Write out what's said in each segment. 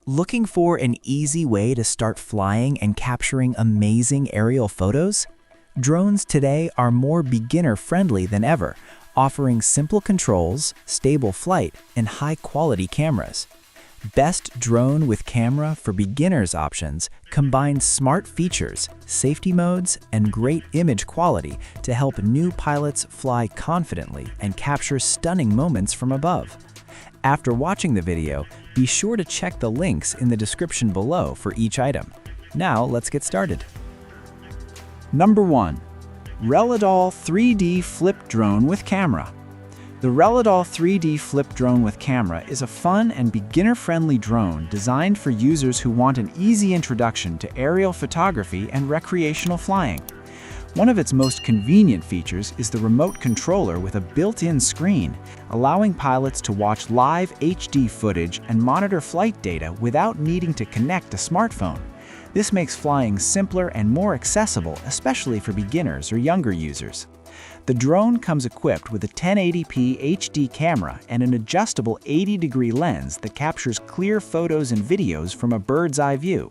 Looking for an easy way to start flying and capturing amazing aerial photos? Drones today are more beginner-friendly than ever, offering simple controls, stable flight, and high-quality cameras. Best Drone with Camera for Beginners options combines smart features, safety modes, and great image quality to help new pilots fly confidently and capture stunning moments from above. After watching the video, be sure to check the links in the description below for each item. Now let's get started. Number 1. RELIDOL 3D Flip Drone with Camera. The RELIDOL 3D Flip Drone with Camera is a fun and beginner-friendly drone designed for users who want an easy introduction to aerial photography and recreational flying. One of its most convenient features is the remote controller with a built-in screen, allowing pilots to watch live HD footage and monitor flight data without needing to connect a smartphone. This makes flying simpler and more accessible, especially for beginners or younger users. The drone comes equipped with a 1080p HD camera and an adjustable 80-degree lens that captures clear photos and videos from a bird's-eye view.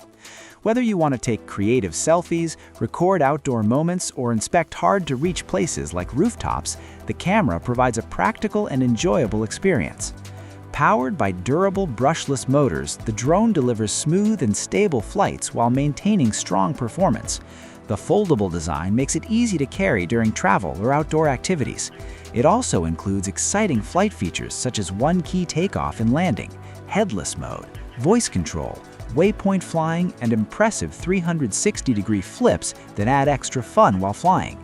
Whether you want to take creative selfies, record outdoor moments, or inspect hard-to-reach places like rooftops, the camera provides a practical and enjoyable experience. Powered by durable brushless motors, the drone delivers smooth and stable flights while maintaining strong performance. The foldable design makes it easy to carry during travel or outdoor activities. It also includes exciting flight features such as one-key takeoff and landing, headless mode, voice control, waypoint flying, and impressive 360-degree flips that add extra fun while flying.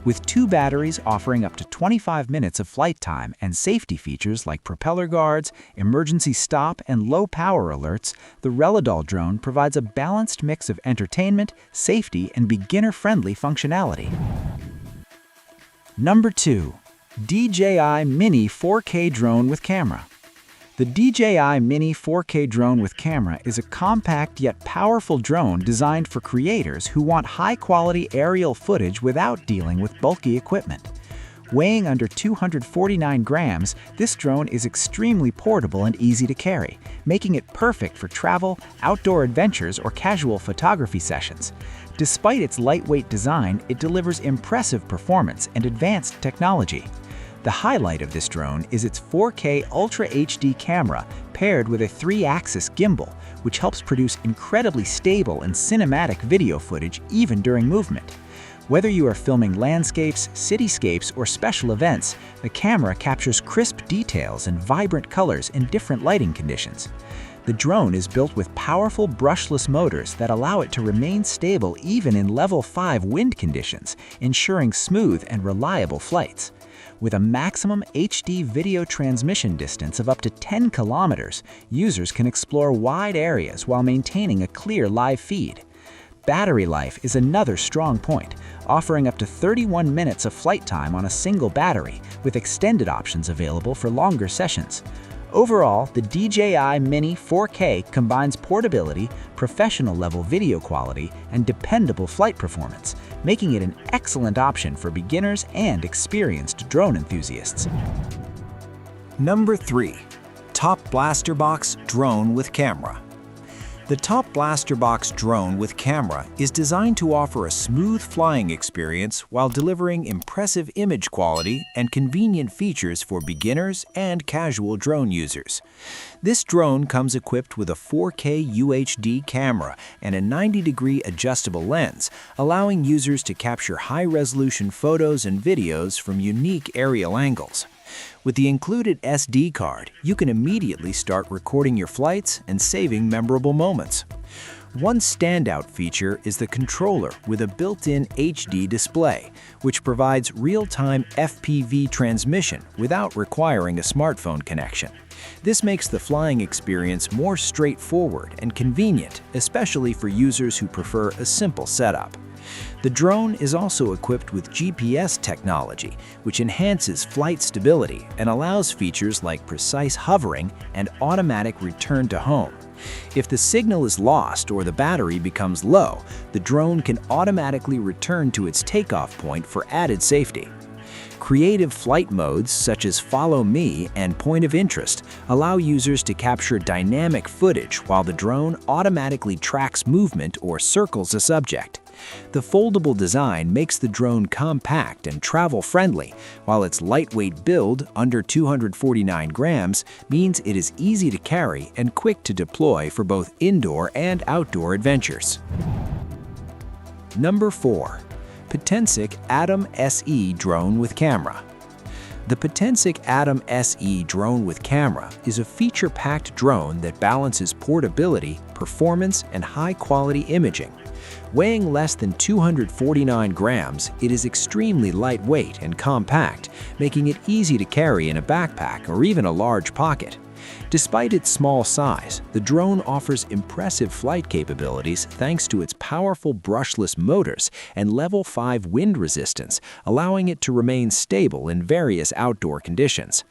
With 2 batteries offering up to 25 minutes of flight time and safety features like propeller guards, emergency stop, and low power alerts, the RELIDOL drone provides a balanced mix of entertainment, safety, and beginner-friendly functionality. Number 2. DJI Mini 4K Drone with Camera. The DJI Mini 4K Drone with Camera is a compact yet powerful drone designed for creators who want high-quality aerial footage without dealing with bulky equipment. Weighing under 249 grams, this drone is extremely portable and easy to carry, making it perfect for travel, outdoor adventures, or casual photography sessions. Despite its lightweight design, it delivers impressive performance and advanced technology. The highlight of this drone is its 4K Ultra HD camera paired with a 3-axis gimbal, which helps produce incredibly stable and cinematic video footage even during movement. Whether you are filming landscapes, cityscapes, or special events, the camera captures crisp details and vibrant colors in different lighting conditions. The drone is built with powerful brushless motors that allow it to remain stable even in level 5 wind conditions, ensuring smooth and reliable flights. With a maximum HD video transmission distance of up to 10 kilometers, users can explore wide areas while maintaining a clear live feed. Battery life is another strong point, offering up to 31 minutes of flight time on a single battery, with extended options available for longer sessions. Overall, the DJI Mini 4K combines portability, professional-level video quality, and dependable flight performance, making it an excellent option for beginners and experienced drone enthusiasts. Number 3. TOPBLASTERBOX Drone with Camera. The TOPBLASTERBOX Drone with Camera is designed to offer a smooth flying experience while delivering impressive image quality and convenient features for beginners and casual drone users. This drone comes equipped with a 4K UHD camera and a 90-degree adjustable lens, allowing users to capture high-resolution photos and videos from unique aerial angles. With the included SD card, you can immediately start recording your flights and saving memorable moments. One standout feature is the controller with a built-in HD display, which provides real-time FPV transmission without requiring a smartphone connection. This makes the flying experience more straightforward and convenient, especially for users who prefer a simple setup. The drone is also equipped with GPS technology, which enhances flight stability and allows features like precise hovering and automatic return to home. If the signal is lost or the battery becomes low, the drone can automatically return to its takeoff point for added safety. Creative flight modes such as Follow Me and Point of Interest allow users to capture dynamic footage while the drone automatically tracks movement or circles a subject. The foldable design makes the drone compact and travel-friendly, while its lightweight build, under 249 grams, means it is easy to carry and quick to deploy for both indoor and outdoor adventures. Number 4. Potensic Atom SE Drone with Camera. The Potensic Atom SE Drone with Camera is a feature-packed drone that balances portability, performance, and high-quality imaging. Weighing less than 249 grams, it is extremely lightweight and compact, making it easy to carry in a backpack or even a large pocket. Despite its small size, the drone offers impressive flight capabilities thanks to its powerful brushless motors and level 5 wind resistance, allowing it to remain stable in various outdoor conditions.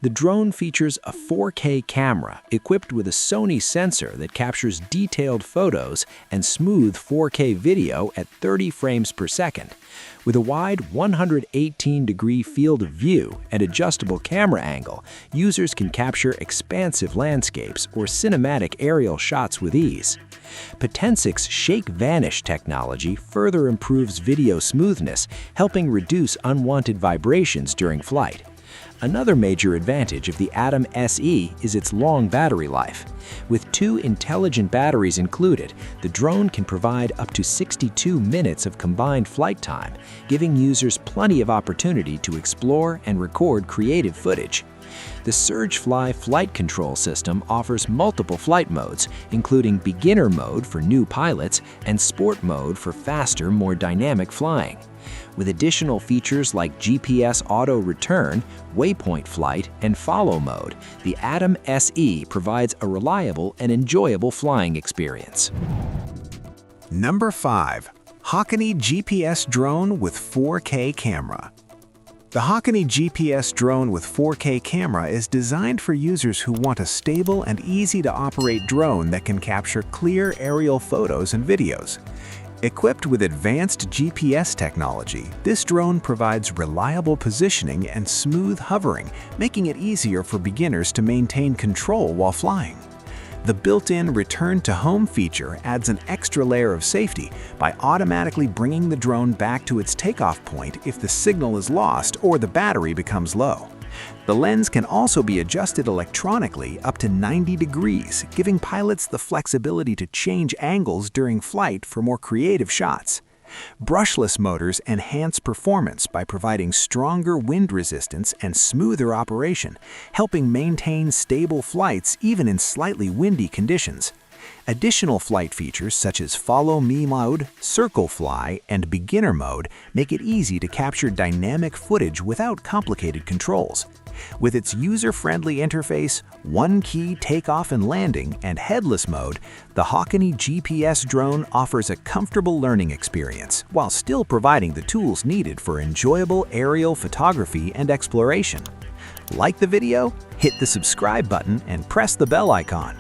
The drone features a 4K camera equipped with a Sony sensor that captures detailed photos and smooth 4K video at 30 frames per second. With a wide 118-degree field of view and adjustable camera angle, users can capture expansive landscapes or cinematic aerial shots with ease. Potensic's Shake Vanish technology further improves video smoothness, helping reduce unwanted vibrations during flight. Another major advantage of the Atom SE is its long battery life. With 2 intelligent batteries included, the drone can provide up to 62 minutes of combined flight time, giving users plenty of opportunity to explore and record creative footage. The SurgeFly flight control system offers multiple flight modes, including beginner mode for new pilots and sport mode for faster, more dynamic flying. With additional features like GPS auto return, waypoint flight, and follow mode, the Atom SE provides a reliable and enjoyable flying experience. Number 5. Hocany GPS Drone with 4K Camera. The Hocany GPS Drone with 4K camera is designed for users who want a stable and easy-to-operate drone that can capture clear aerial photos and videos. Equipped with advanced GPS technology, this drone provides reliable positioning and smooth hovering, making it easier for beginners to maintain control while flying. The built-in Return to Home feature adds an extra layer of safety by automatically bringing the drone back to its takeoff point if the signal is lost or the battery becomes low. The lens can also be adjusted electronically up to 90 degrees, giving pilots the flexibility to change angles during flight for more creative shots. Brushless motors enhance performance by providing stronger wind resistance and smoother operation, helping maintain stable flights even in slightly windy conditions. Additional flight features such as Follow Me mode, Circle Fly, and Beginner mode make it easy to capture dynamic footage without complicated controls. With its user-friendly interface, one-key takeoff and landing, and headless mode, the Hocany GPS drone offers a comfortable learning experience while still providing the tools needed for enjoyable aerial photography and exploration. Like the video? Hit the subscribe button and press the bell icon.